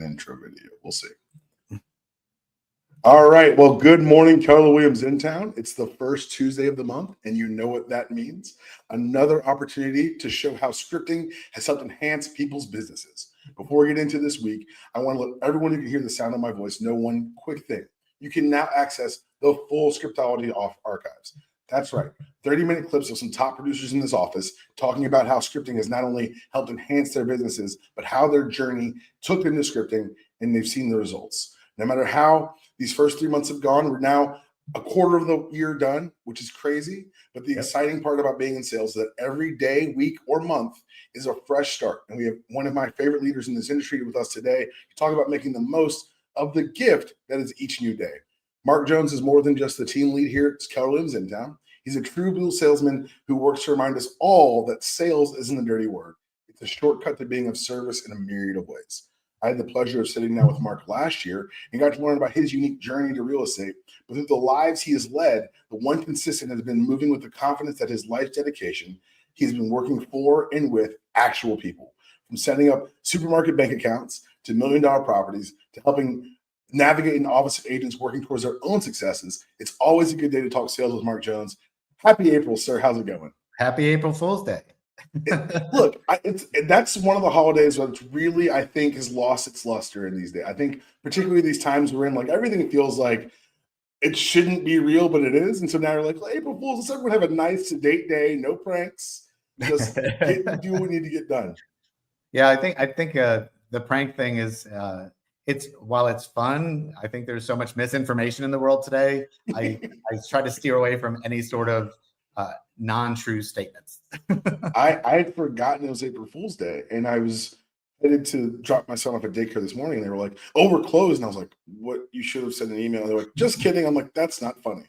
an intro video. We'll see. All right. Well, good morning, Keller Williams in town. It's the first Tuesday of the month, and you know what that means. Another opportunity to show how scripting has helped enhance people's businesses. Before we get into this week, I want to let everyone who can hear the sound of my voice know one quick thing. You can now access the full Scriptology archives. That's right. 30-minute clips of some top producers in this office talking about how scripting has not only helped enhance their businesses, but how their journey took them to scripting, and they've seen the results. No matter how these first 3 months have gone, we're now a quarter of the year done, which is crazy. But the exciting part about being in sales is that every day, week, or month is a fresh start. And we have one of my favorite leaders in this industry with us today to talk about making the most of the gift that is each new day. Mark Jones is more than just the team lead here at Keller Williams in town. He's a true blue salesman who works to remind us all that sales isn't a dirty word. It's a shortcut to being of service in a myriad of ways. I had the pleasure of sitting down with Mark last year and got to learn about his unique journey to real estate. But through the lives he has led, the one consistent has been moving with the confidence that his life's dedication, he's been working for and with actual people. From setting up supermarket bank accounts to million-dollar properties to helping navigate an office of agents working towards their own successes, it's always a good day to talk sales with Mark Jones. Happy April, sir. How's it going? Happy April Fool's Day. Look, that's one of the holidays that really, I think, has lost its luster in these days. I think particularly these times we're in, like everything feels like it shouldn't be real, but it is. And so now you're like, well, April Fool's, let's everyone have a nice sedate day, no pranks, just do what we need to get done. Yeah, I think the prank thing is while it's fun, I think there's so much misinformation in the world today. I try to steer away from any sort of non-true statements. I had forgotten it was April Fool's Day, and I was headed to drop my son off at daycare this morning, and they were like, "Oh, we're closed." And I was like, "What? You should have sent an email." They're like, "Just kidding." I'm like, "That's not funny.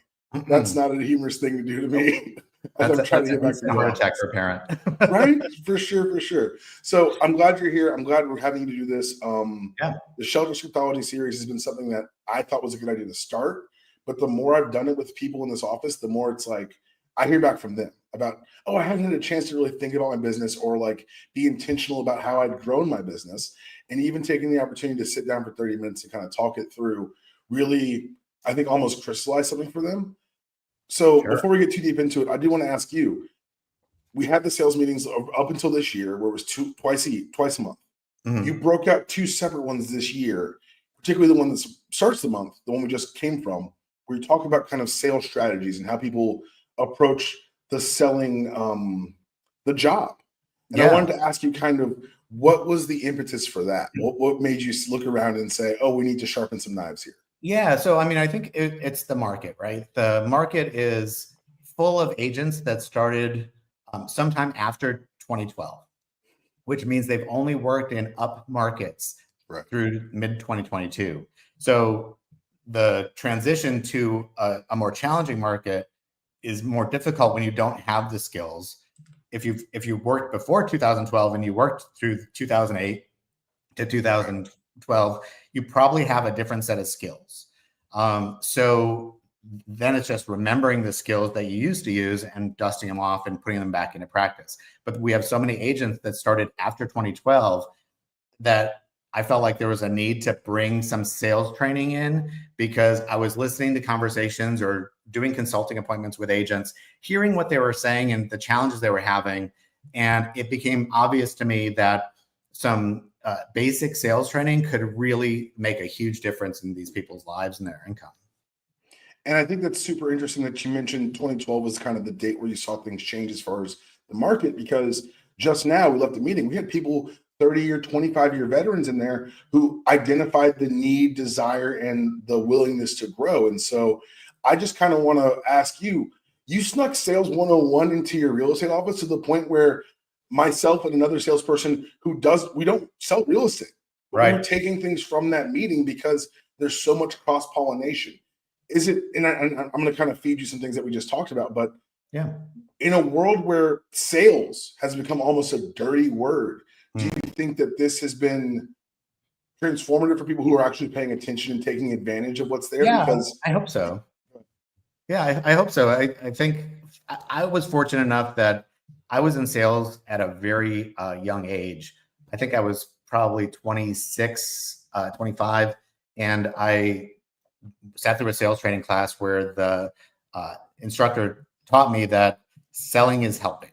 That's not a humorous thing to do to me." I'm trying to get back to the heart attack for a parent. Right? For sure. So I'm glad you're here. I'm glad we're having you to do this. The Shelter Scriptology series has been something that I thought was a good idea to start, but the more I've done it with people in this office, the more it's like I hear back from them about, oh, I haven't had a chance to really think about my business or like be intentional about how I'd grown my business. And even taking the opportunity to sit down for 30 minutes and kind of talk it through really, I think, almost crystallize something for them. So Before we get too deep into it, I do want to ask you, we had the sales meetings up until this year where it was twice a month. Mm-hmm. You broke out two separate ones this year, particularly the one that starts the month, the one we just came from, where you talk about kind of sales strategies and how people approach the selling the job. And I wanted to ask you kind of what was the impetus for that? What made you look around and say, oh, we need to sharpen some knives here? Yeah. So, I mean, I think it's the market, right? The market is full of agents that started sometime after 2012, which means they've only worked in up markets through mid 2022. So the transition to a more challenging market is more difficult when you don't have the skills. If you worked before 2012 and you worked through 2008 to 2012, you probably have a different set of skills. So then it's just remembering the skills that you used to use and dusting them off and putting them back into practice. But we have so many agents that started after 2012 that I felt like there was a need to bring some sales training in, because I was listening to conversations or doing consulting appointments with agents, hearing what they were saying and the challenges they were having. And it became obvious to me that some basic sales training could really make a huge difference in these people's lives and their income. And I think that's super interesting that you mentioned 2012 was kind of the date where you saw things change as far as the market, because just now we left the meeting, we had people 30-year, 25-year veterans in there who identified the need, desire, and the willingness to grow. And so I just kind of want to ask you, you snuck sales 101 into your real estate office to the point where myself and another salesperson we don't sell real estate. Right. We're taking things from that meeting because there's so much cross-pollination. Is it, and I'm going to kind of feed you some things that we just talked about, but in a world where sales has become almost a dirty word, do you think that this has been transformative for people who are actually paying attention and taking advantage of what's there? Yeah, because I hope so. Yeah, I hope so. I think I was fortunate enough that I was in sales at a very young age. I think I was probably 26 25, and I sat through a sales training class where the instructor taught me that selling is helping.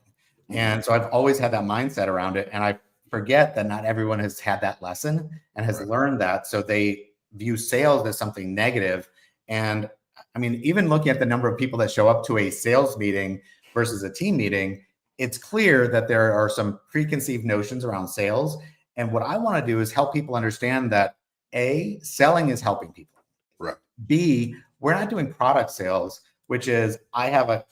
And so I've always had that mindset around it. And I forget that not everyone has had that lesson and has learned that. So they view sales as something negative. And I mean, even looking at the number of people that show up to a sales meeting versus a team meeting, it's clear that there are some preconceived notions around sales. And what I want to do is help people understand that A, selling is helping people. Right. B, we're not doing product sales, which is I have a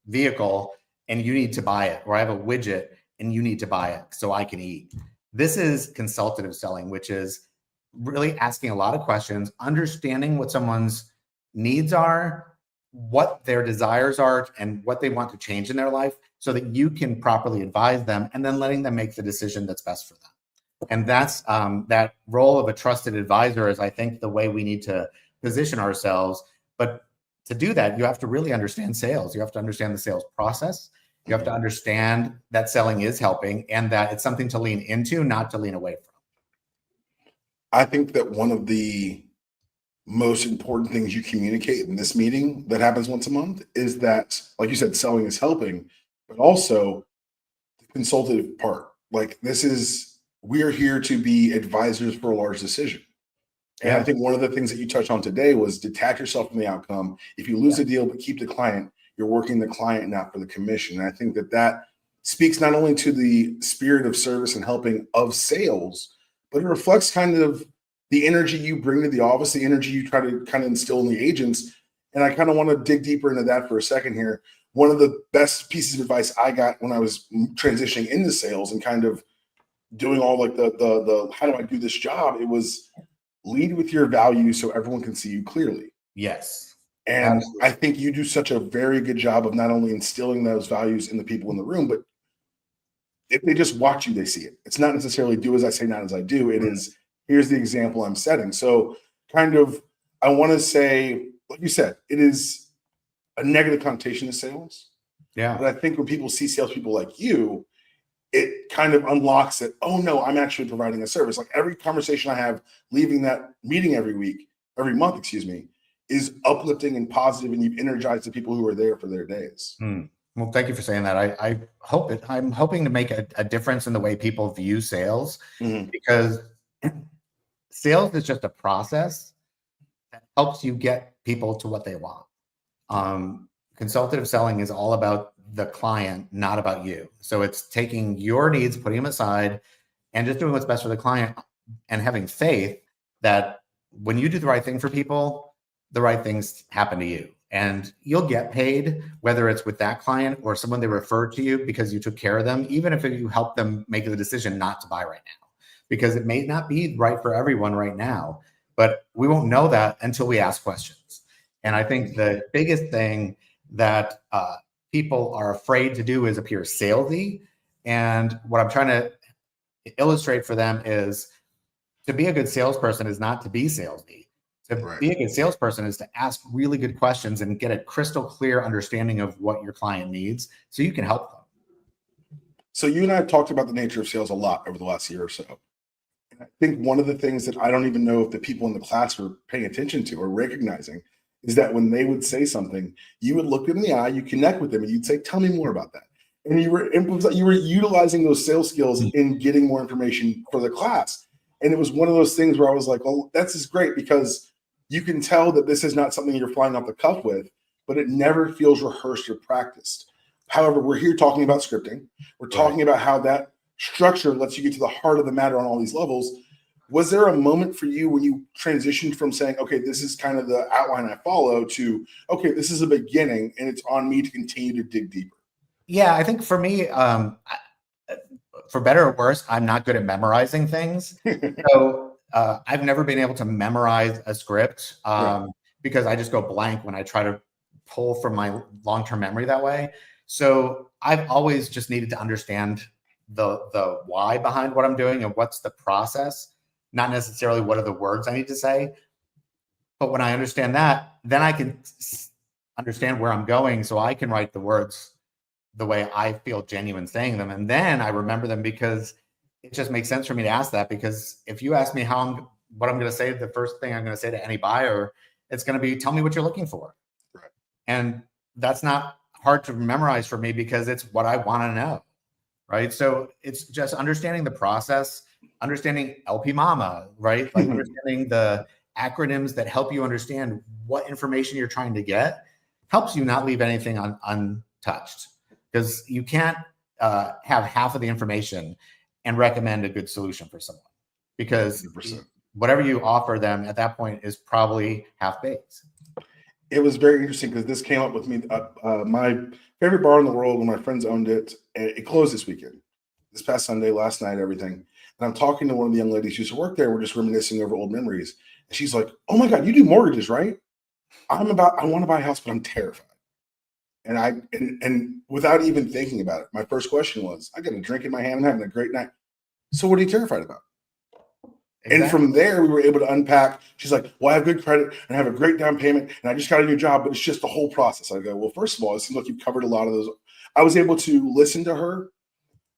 vehicle and you need to buy it, or I have a widget and you need to buy it so I can eat. This is consultative selling, which is really asking a lot of questions, understanding what someone's needs are, what their desires are, and what they want to change in their life so that you can properly advise them, and then letting them make the decision that's best for them. And that's that role of a trusted advisor is, I think, the way we need to position ourselves. But to do that, you have to really understand sales. You have to understand the sales process. You have to understand that selling is helping and that it's something to lean into, not to lean away from. I think that one of the most important things you communicate in this meeting that happens once a month is that, like you said, selling is helping, but also the consultative part. Like, we're here to be advisors for a large decision. And I think one of the things that you touched on today was detach yourself from the outcome. If you lose a deal but keep the client, you're working the client, not for the commission. And I think that speaks not only to the spirit of service and helping of sales, but it reflects kind of the energy you bring to the office, the energy you try to kind of instill in the agents. And I kind of want to dig deeper into that for a second here. One of the best pieces of advice I got when I was transitioning into sales and kind of doing all like the how do I do this job? It was lead with your values so everyone can see you clearly. Yes. And Absolutely. I think you do such a very good job of not only instilling those values in the people in the room, but if they just watch you, they see it. It's not necessarily do as I say, not as I do. It is, here's the example I'm setting. So kind of, I want to say, like you said, it is a negative connotation to sales. Yeah. But I think when people see salespeople like you, it kind of unlocks it. Oh no, I'm actually providing a service. Like every conversation I have leaving that meeting every month, is uplifting and positive, and you've energized the people who are there for their days. Well, thank you for saying that. I hope it. I'm hoping to make a difference in the way people view sales, because sales is just a process that helps you get people to what they want. Consultative selling is all about the client, not about you. So it's taking your needs, putting them aside, and just doing what's best for the client, and having faith that when you do the right thing for people, the right things happen to you. And you'll get paid, whether it's with that client or someone they referred to you because you took care of them, even if you help them make the decision not to buy right now, because it may not be right for everyone right now, but we won't know that until we ask questions. And I think the biggest thing that people are afraid to do is appear salesy. And what I'm trying to illustrate for them is to be a good salesperson is not to be salesy. To be a good salesperson is to ask really good questions and get a crystal clear understanding of what your client needs so you can help them. So you and I have talked about the nature of sales a lot over the last year or so. And I think one of the things that I don't even know if the people in the class were paying attention to or recognizing is that when they would say something, you would look them in the eye, you connect with them, and you'd say, tell me more about that. And you were utilizing those sales skills in getting more information for the class. And it was one of those things where I was like, oh, that's just great, because you can tell that this is not something you're flying off the cuff with, but it never feels rehearsed or practiced. However, we're here talking about scripting. We're talking about how that structure lets you get to the heart of the matter on all these levels. Was there a moment for you when you transitioned from saying, okay, this is kind of the outline I follow, to, okay, this is a beginning and it's on me to continue to dig deeper? Yeah, I think for me, for better or worse, I'm not good at memorizing things. So I've never been able to memorize a script because I just go blank when I try to pull from my long-term memory that way. So I've always just needed to understand the why behind what I'm doing and what's the process, not necessarily what are the words I need to say. But when I understand that, then I can understand where I'm going, so I can write the words the way I feel genuine saying them. And then I remember them, because it just makes sense for me to ask that. Because if you ask me how I'm what I'm going to say, the first thing I'm going to say to any buyer, it's going to be, tell me what you're looking for. Right. And that's not hard to memorize for me because it's what I want to know. Right. So it's just understanding the process, understanding LP Mama, right? Like understanding the acronyms that help you understand what information you're trying to get helps you not leave anything untouched, because you can't have half of the information and recommend a good solution for someone, because 100%. whatever you offer them at that point is probably half-baked. It was very interesting because this came up with me. My favorite bar in the world, when my friends owned it, it closed this weekend, this past Sunday, last night, everything. And I'm talking to one of the young ladies who used to work there. We're just reminiscing over old memories. And she's like, "Oh my God, you do mortgages, right? I want to buy a house, but I'm terrified." And without even thinking about it, my first question was, I got a drink in my hand, I'm having a great night. So what are you terrified about? Exactly. And from there, we were able to unpack. She's like, "Well, I have good credit and I have a great down payment and I just got a new job, but it's just the whole process." I go, "Well, first of all, it seems like you've covered a lot of those." I was able to listen to her,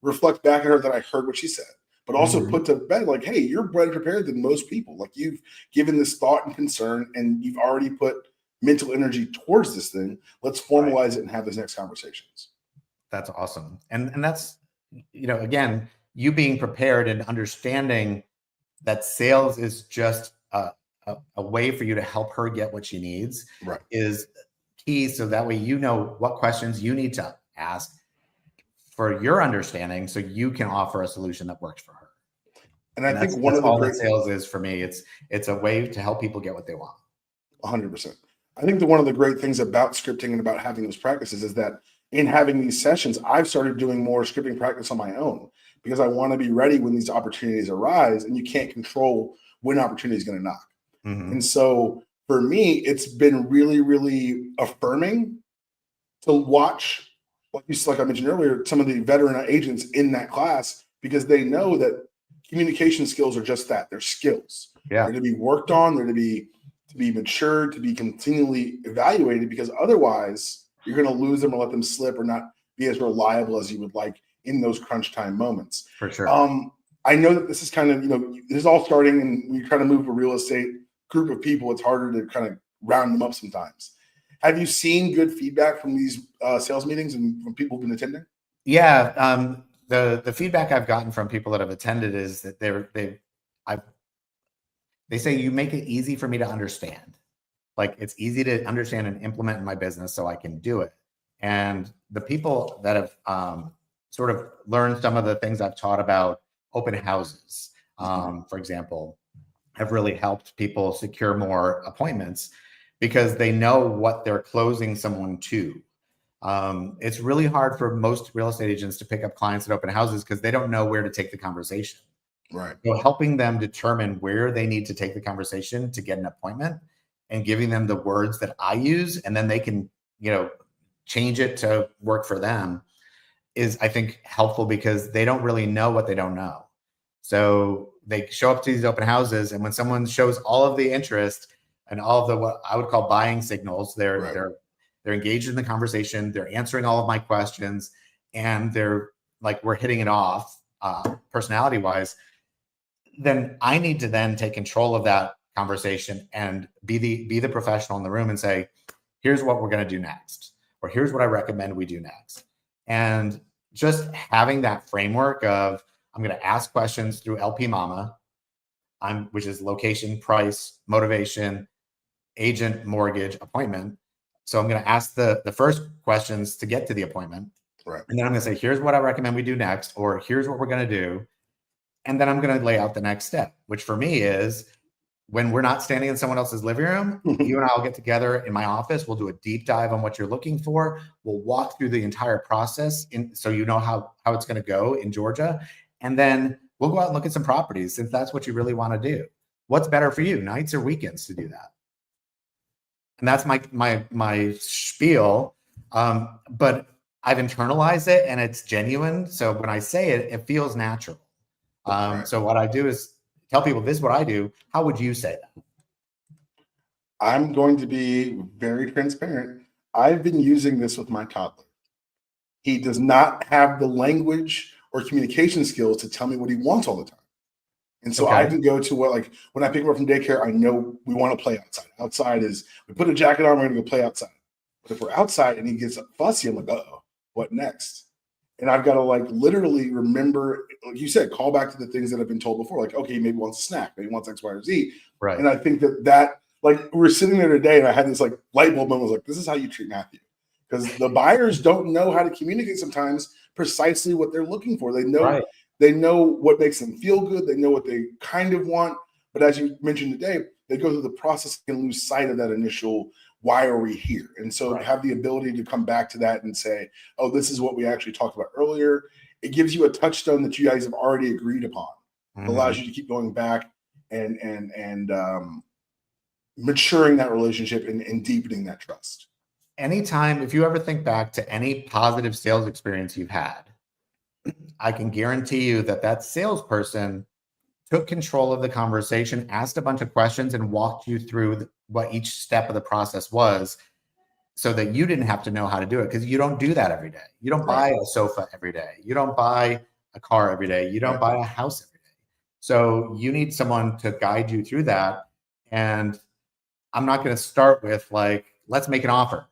reflect back at her that I heard what she said, but also put to bed, like, "Hey, you're better prepared than most people. Like, you've given this thought and concern and you've already put mental energy towards this thing. Let's formalize it and have these next conversations." That's awesome. And that's, again, you being prepared and understanding that sales is just a way for you to help her get what she needs, right, is key. So that way, what questions you need to ask for your understanding, so you can offer a solution that works for her. And I think one of the all great that sales is for me. It's a way to help people get what they want. 100%. I think that one of the great things about scripting and about having those practices is that in having these sessions, I've started doing more scripting practice on my own, because I want to be ready when these opportunities arise, and you can't control when opportunity is going to knock. And so for me, it's been really, really affirming to watch, like I mentioned earlier, some of the veteran agents in that class, because they know that communication skills are just that. They're skills. Yeah. They're to be worked on. They're to be matured, to be continually evaluated, because otherwise you're going to lose them or let them slip or not be as reliable as you would like in those crunch time moments. For sure. I know that this is kind of, this is all starting, and we try to move a real estate group of people. It's harder to kind of round them up sometimes. Have you seen good feedback from these sales meetings and from people who've been attending? Yeah. The feedback I've gotten from people that have attended is that they say, you make it easy for me to understand. Like, it's easy to understand and implement in my business so I can do it. And the people that have sort of learned some of the things I've taught about open houses, for example, have really helped people secure more appointments, because they know what they're closing someone to. It's really hard for most real estate agents to pick up clients at open houses because they don't know where to take the conversation. Right. So helping them determine where they need to take the conversation to get an appointment, and giving them the words that I use, and then they can, change it to work for them, is, I think, helpful, because they don't really know what they don't know. So they show up to these open houses, and when someone shows all of the interest and all of the, what I would call buying signals, they're engaged in the conversation, they're answering all of my questions, and they're like, we're hitting it off personality wise, then I need to then take control of that conversation and be the professional in the room and say, here's what we're going to do next, or here's what I recommend we do next. And just having that framework of, I'm going to ask questions through LP Mama, which is location, price, motivation, agent, mortgage, appointment. So I'm going to ask the first questions to get to the appointment. Right. And then I'm going to say, here's what I recommend we do next, or here's what we're going to do. And then I'm going to lay out the next step, which for me is, when we're not standing in someone else's living room, you and I will get together in my office. We'll do a deep dive on what you're looking for. We'll walk through the entire process, so you know how it's going to go in Georgia. And then we'll go out and look at some properties, if that's what you really want to do. What's better for you, nights or weekends, to do that? And that's my spiel. But I've internalized it, and it's genuine. So when I say it, it feels natural. So what I do is tell people, this is what I do. How would you say that? I'm going to be very transparent. I've been using this with my toddler. He does not have the language or communication skills to tell me what he wants all the time. And so I can go to what, like when I pick them up from daycare, I know we want to play outside. Outside is we put a jacket on, we're going to go play outside. But if we're outside and he gets fussy, I'm like, uh-oh, what next? And I've got to like literally remember, like you said, call back to the things that have been told before. Like, okay, maybe wants a snack, maybe wants X, Y, or Z. Right. And I think that like we were sitting there today and I had this like light bulb moment. I was like, this is how you treat Matthew. Because the buyers don't know how to communicate sometimes precisely what they're looking for. They know they know what makes them feel good. They know what they kind of want. But as you mentioned today, they go through the process and lose sight of that initial, why are we here? And so have the ability to come back to that and say, oh, this is what we actually talked about earlier. It gives you a touchstone that you guys have already agreed upon. It allows you to keep going back and maturing that relationship and deepening that trust. Anytime, if you ever think back to any positive sales experience you've had, I can guarantee you that salesperson took control of the conversation, asked a bunch of questions, and walked you through what each step of the process was so that you didn't have to know how to do it, because you don't do that every day. You don't buy a sofa every day. You don't buy a car every day. You don't buy a house every day. So you need someone to guide you through that. And I'm not going to start with like, let's make an offer.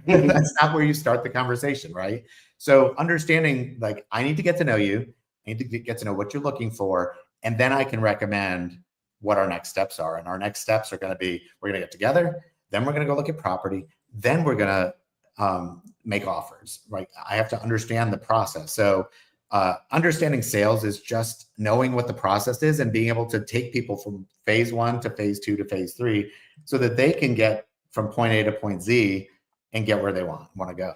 That's not where you start the conversation, right? So understanding, like, I need to get to know you. I need to get to know what you're looking for. And then I can recommend what our next steps are. And our next steps are going to be, we're going to get together. Then we're going to go look at property. Then we're going to make offers, right? I have to understand the process. So understanding sales is just knowing what the process is and being able to take people from phase 1 to phase 2 to phase 3 so that they can get from point A to point Z and get where they want to go.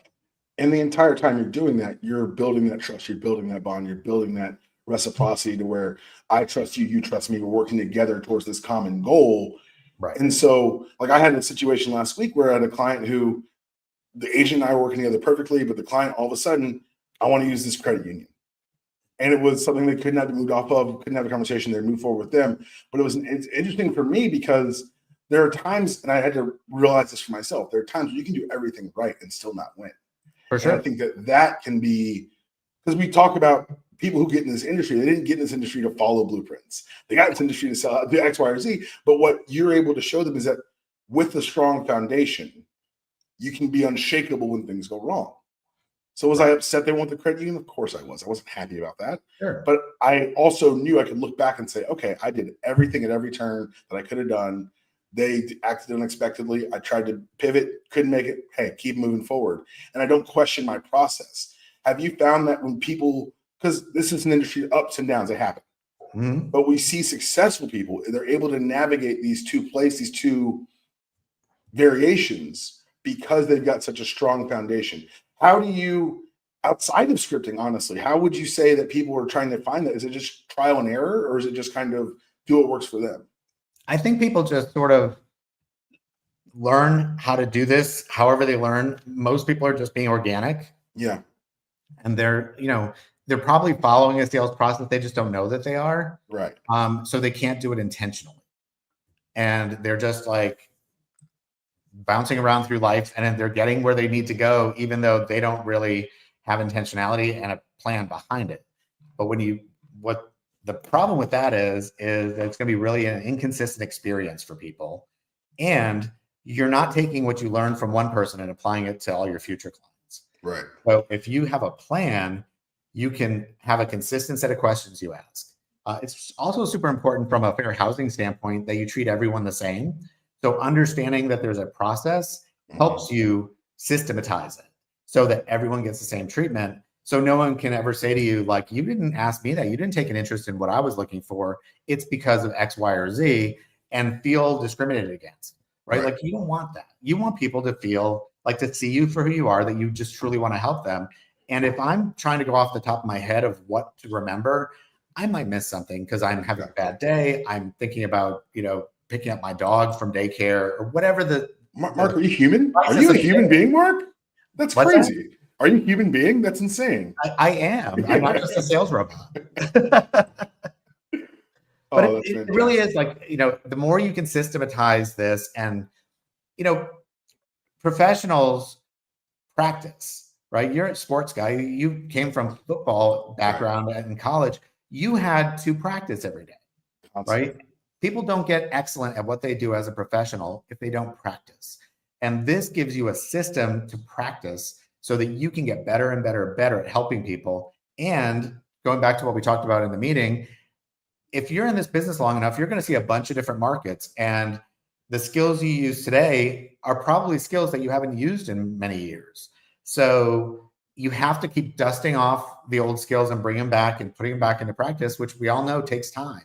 And the entire time you're doing that, you're building that trust, you're building that bond, you're building that reciprocity to where I trust you, you trust me, we're working together towards this common goal. Right. And so, like, I had a situation last week where I had a client who the agent and I were working together perfectly, but the client all of a sudden, I want to use this credit union. And it was something they couldn't have moved off of, couldn't have a conversation, they move forward with them. But it's interesting for me because there are times, and I had to realize this for myself, there are times where you can do everything right and still not win. For sure. And I think that can be, because we talk about people who get in this industry, they didn't get in this industry to follow blueprints. They got in this industry to sell the X, Y, or Z. But what you're able to show them is that with a strong foundation, you can be unshakable when things go wrong. So was I upset they want the credit union? Of course I was. I wasn't happy about that. Sure. But I also knew I could look back and say, okay, I did everything at every turn that I could have done. They acted unexpectedly. I tried to pivot, couldn't make it. Hey, keep moving forward. And I don't question my process. Have you found that when people, because this is an industry, ups and downs, they happen. But we see successful people, they're able to navigate these two variations because they've got such a strong foundation. How do you, outside of scripting, honestly, how would you say that people are trying to find that? Is it just trial and error, or is it just kind of do what works for them? I think people just sort of learn how to do this however they learn. Most people are just being organic. Yeah. And they're probably following a sales process. They just don't know that they are. Right. So they can't do it intentionally. And they're just like bouncing around through life, and they're getting where they need to go, even though they don't really have intentionality and a plan behind it. But what the problem with that is that it's going to be really an inconsistent experience for people. And you're not taking what you learned from one person and applying it to all your future clients. Right. So if you have a plan, you can have a consistent set of questions you ask. It's also super important from a fair housing standpoint that you treat everyone the same. So understanding that there's a process helps you systematize it so that everyone gets the same treatment. So no one can ever say to you, like, you didn't ask me that. You didn't take an interest in what I was looking for. It's because of X, Y, or Z, and feel discriminated against, right? Like, you don't want that. You want people to feel like, to see you for who you are, that you just truly want to help them. And if I'm trying to go off the top of my head of what to remember, I might miss something because I'm having a bad day. I'm thinking about, picking up my dog from daycare or whatever Mark, are you human? Are you a human being, Mark? That's crazy. That? Are you a human being? That's insane. I am. I'm not just a sales robot. But it really is like, the more you can systematize this, and, professionals practice, right? You're a sports guy. You came from football background in college. You had to practice every day. right? People don't get excellent at what they do as a professional if they don't practice. And this gives you a system to practice so that you can get better and better and better at helping people. And going back to what we talked about in the meeting, if you're in this business long enough, you're going to see a bunch of different markets. And the skills you use today are probably skills that you haven't used in many years. So you have to keep dusting off the old skills and bring them back and putting them back into practice, which we all know takes time.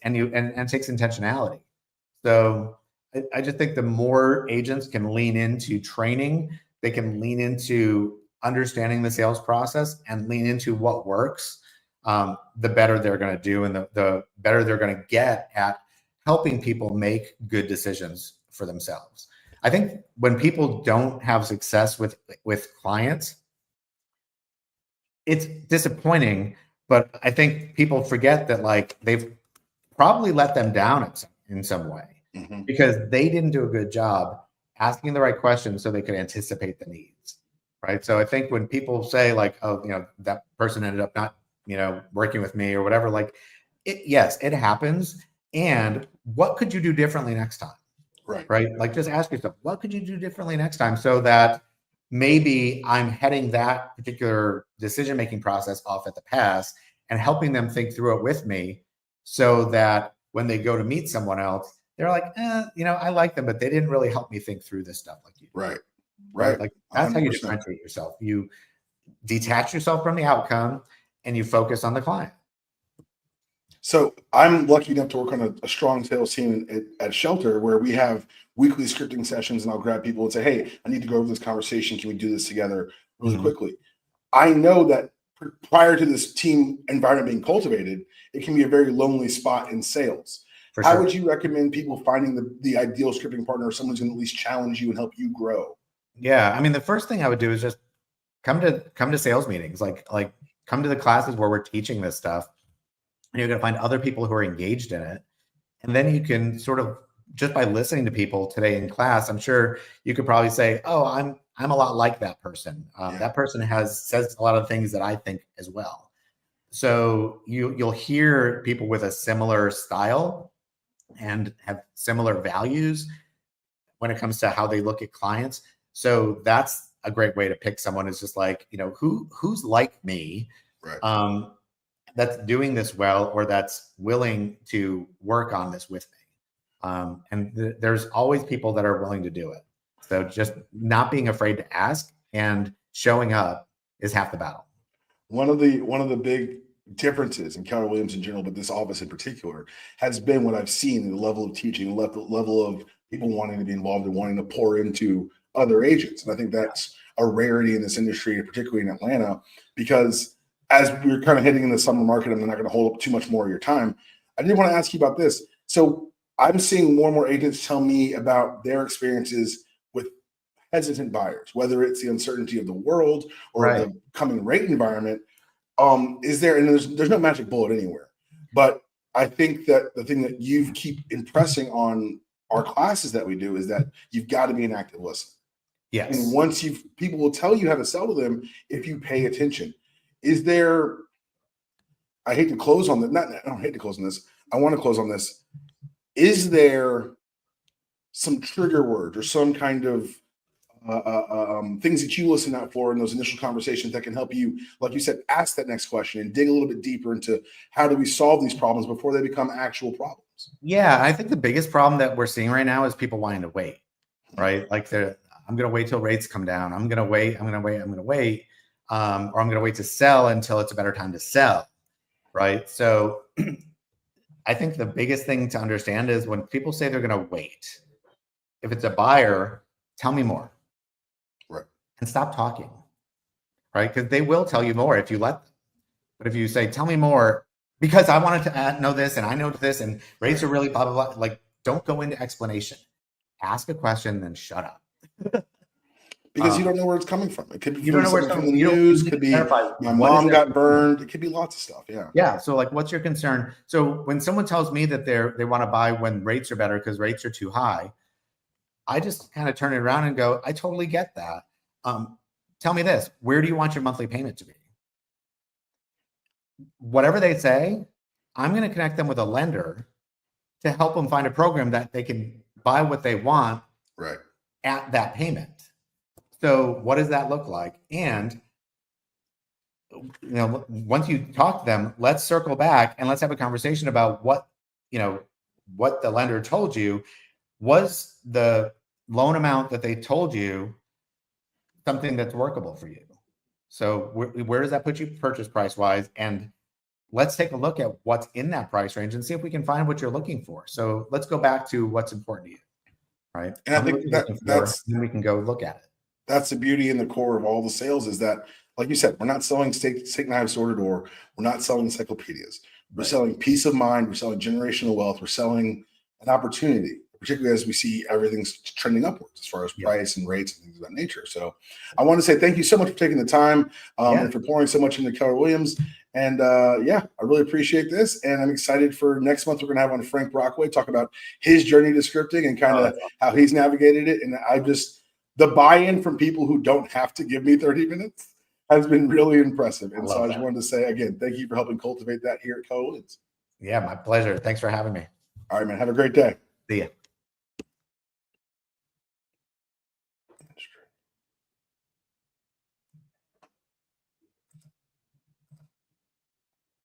And it takes intentionality. So I just think the more agents can lean into training, they can lean into understanding the sales process and lean into what works, the better they're going to do, and the better they're going to get at helping people make good decisions for themselves. I think when people don't have success with clients, it's disappointing, but I think people forget that like they've probably let them down in some way because they didn't do a good job asking the right questions so they could anticipate the needs, right? So I think when people say like, oh, that person ended up not, working with me or whatever, like yes, it happens. And what could you do differently next time? Right. Like just ask yourself, what could you do differently next time so that maybe I'm heading that particular decision-making process off at the pass and helping them think through it with me so that when they go to meet someone else, they're like, I like them, but they didn't really help me think through this stuff like you did. Right. Like that's 100%. How you differentiate yourself. You detach yourself from the outcome and you focus on the client. So I'm lucky enough to work on a strong sales team at Shelter where we have weekly scripting sessions, and I'll grab people and say, hey, I need to go over this conversation. Can we do this together really quickly? I know that prior to this team environment being cultivated, it can be a very lonely spot in sales. How would you recommend people finding the ideal scripting partner or someone who's going to at least challenge you and help you grow? Yeah. I mean, the first thing I would do is just come to sales meetings, like come to the classes where we're teaching this stuff. And you're going to find other people who are engaged in it. And then you can sort of, just by listening to people today in class, I'm sure you could probably say, oh, I'm a lot like that person. That person says a lot of things that I think as well. So you'll hear people with a similar style and have similar values when it comes to how they look at clients. So that's a great way to pick someone, is just like, who's like me, right? That's doing this well, or that's willing to work on this with me. And there's always people that are willing to do it. So just not being afraid to ask and showing up is half the battle. One of the big differences in Keller Williams in general, but this office in particular, has been what I've seen in the level of teaching, the level of people wanting to be involved and wanting to pour into other agents. And I think that's a rarity in this industry, particularly in Atlanta, because as we're kind of hitting in the summer market, I'm not going to hold up too much more of your time. I did want to ask you about this. So I'm seeing more and more agents tell me about their experiences with hesitant buyers, whether it's the uncertainty of the world or the coming rate environment. Is there, and there's no magic bullet anywhere, but I think that the thing that you keep impressing on our classes that we do is that you've got to be an active listener. Yes. And once people will tell you how to sell to them if you pay attention. Is there, I hate to close on that. I don't hate to close on this. I want to close on this. Is there some trigger words or some kind of things that you listen out for in those initial conversations that can help you, like you said, ask that next question and dig a little bit deeper into how do we solve these problems before they become actual problems? Yeah, I think the biggest problem that we're seeing right now is people wanting to wait, right? Like I'm going to wait till rates come down. I'm going to wait. Or I'm going to wait to sell until it's a better time to sell, right? So I think the biggest thing to understand is when people say they're going to wait, if it's a buyer, tell me more. Right. And stop talking, right? Because they will tell you more if you let them. But if you say, tell me more, because I wanted to know this and I know this and rates are really blah, blah, blah. Like, don't go into explanation. Ask a question, then shut up. Because you don't know where it's coming from. It could be you don't know where it's from the news. Could be my mom got burned. It could be lots of stuff. Yeah. Yeah. So like, what's your concern? So when someone tells me that they want to buy when rates are better because rates are too high, I just kind of turn it around and go, I totally get that. Tell me this. Where do you want your monthly payment to be? Whatever they say, I'm going to connect them with a lender to help them find a program that they can buy what they want Right. at that payment. So what does that look like? And once you talk to them, let's circle back and let's have a conversation about what the lender told you. Was the loan amount that they told you something that's workable for you? So where does that put you purchase price wise? And let's take a look at what's in that price range and see if we can find what you're looking for. So let's go back to what's important to you, right? And I think then we can go look at it. That's the beauty and the core of all the sales is that, like you said, we're not selling steak knives door to door. We're not selling encyclopedias. We're selling peace of mind. We're selling generational wealth. We're selling an opportunity, particularly as we see everything's trending upwards as far as price and rates and things of that nature. So I want to say thank you so much for taking the time and for pouring so much into Keller Williams. And I really appreciate this. And I'm excited for next month. We're going to have on Frank Brockway, talk about his journey to scripting and kind of how he's navigated it. And the buy-in from people who don't have to give me 30 minutes has been really impressive. And so I just wanted to say, again, thank you for helping cultivate that here at Keller Williams. Yeah, my pleasure. Thanks for having me. All right, man. Have a great day. See ya.